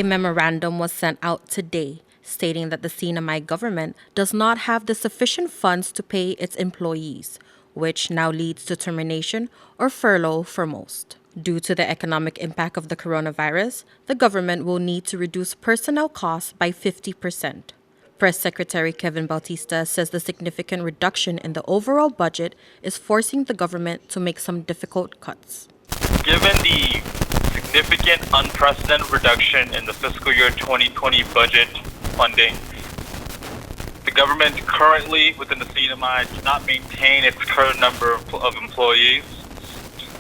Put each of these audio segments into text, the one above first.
A memorandum was sent out today stating that the CNMI government does not have the sufficient funds to pay its employees, which now leads to termination or furlough for most. Due to the economic impact of the coronavirus, the government will need to reduce personnel costs by 50%. Press Secretary Kevin Bautista says the significant reduction in the overall budget is forcing the government to make some difficult cuts. Given the significant unprecedented reduction in the fiscal year 2020 budget funding, the government currently within the CNMI does not maintain its current number of employees.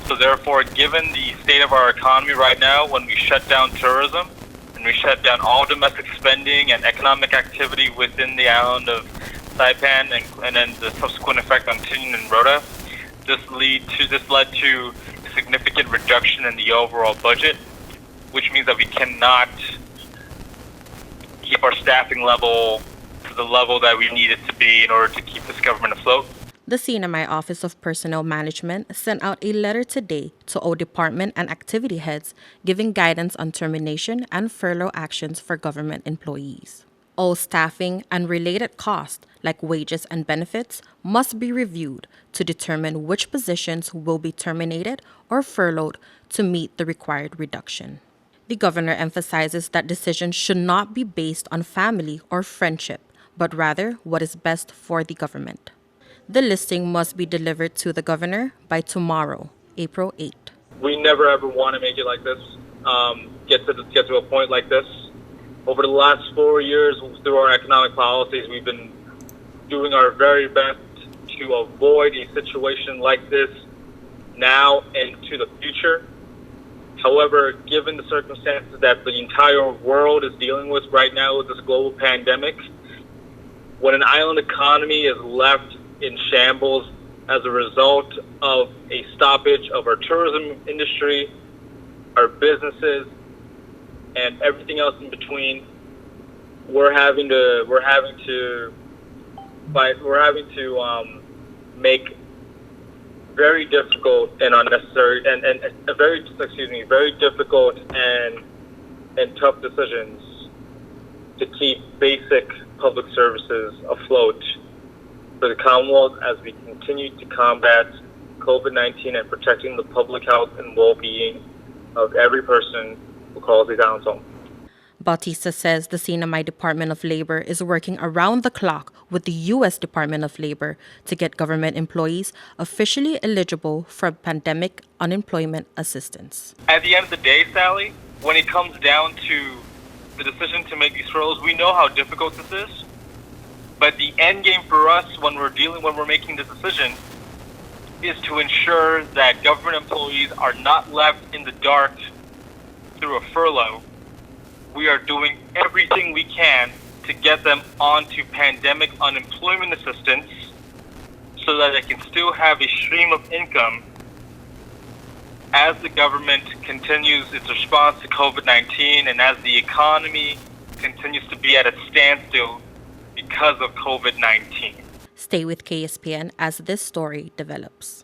So therefore, given the state of our economy right now, when we shut down tourism and we shut down all domestic spending and economic activity within the island of Saipan and then the subsequent effect on Tinian and Rota, this led to a significant reduction in the overall budget, which means that we cannot keep our staffing level to the level that we need it to be in order to keep this government afloat. The CNMI Office of Personnel Management sent out a letter today to all department and activity heads giving guidance on termination and furlough actions for government employees. All staffing and related costs, like wages and benefits, must be reviewed to determine which positions will be terminated or furloughed to meet the required reduction. The governor emphasizes that decisions should not be based on family or friendship, but rather what is best for the government. The listing must be delivered to the governor by tomorrow, April 8th. We never ever want to make it like this, get to a point like this. Over the last 4 years, through our economic policies, we've been doing our very best to avoid a situation like this now and to the future. However, given the circumstances that the entire world is dealing with right now with this global pandemic, when an island economy is left in shambles as a result of a stoppage of our tourism industry, our businesses, and everything else in between, we're having to make very difficult and unnecessary and very difficult and tough decisions to keep basic public services afloat for the Commonwealth as we continue to combat COVID-19 and protecting the public health and well-being of every person who calls these islands home. Bautista says the CNMI Department of Labor is working around the clock with the U.S. Department of Labor to get government employees officially eligible for pandemic unemployment assistance. At the end of the day, Sally, when it comes down to the decision to make these furloughs, we know how difficult this is. But the end game for us when we're making this decision is to ensure that government employees are not left in the dark through a furlough. We are doing everything we can to get them onto pandemic unemployment assistance so that they can still have a stream of income as the government continues its response to COVID-19 and as the economy continues to be at a standstill because of COVID-19. Stay with KSPN as this story develops.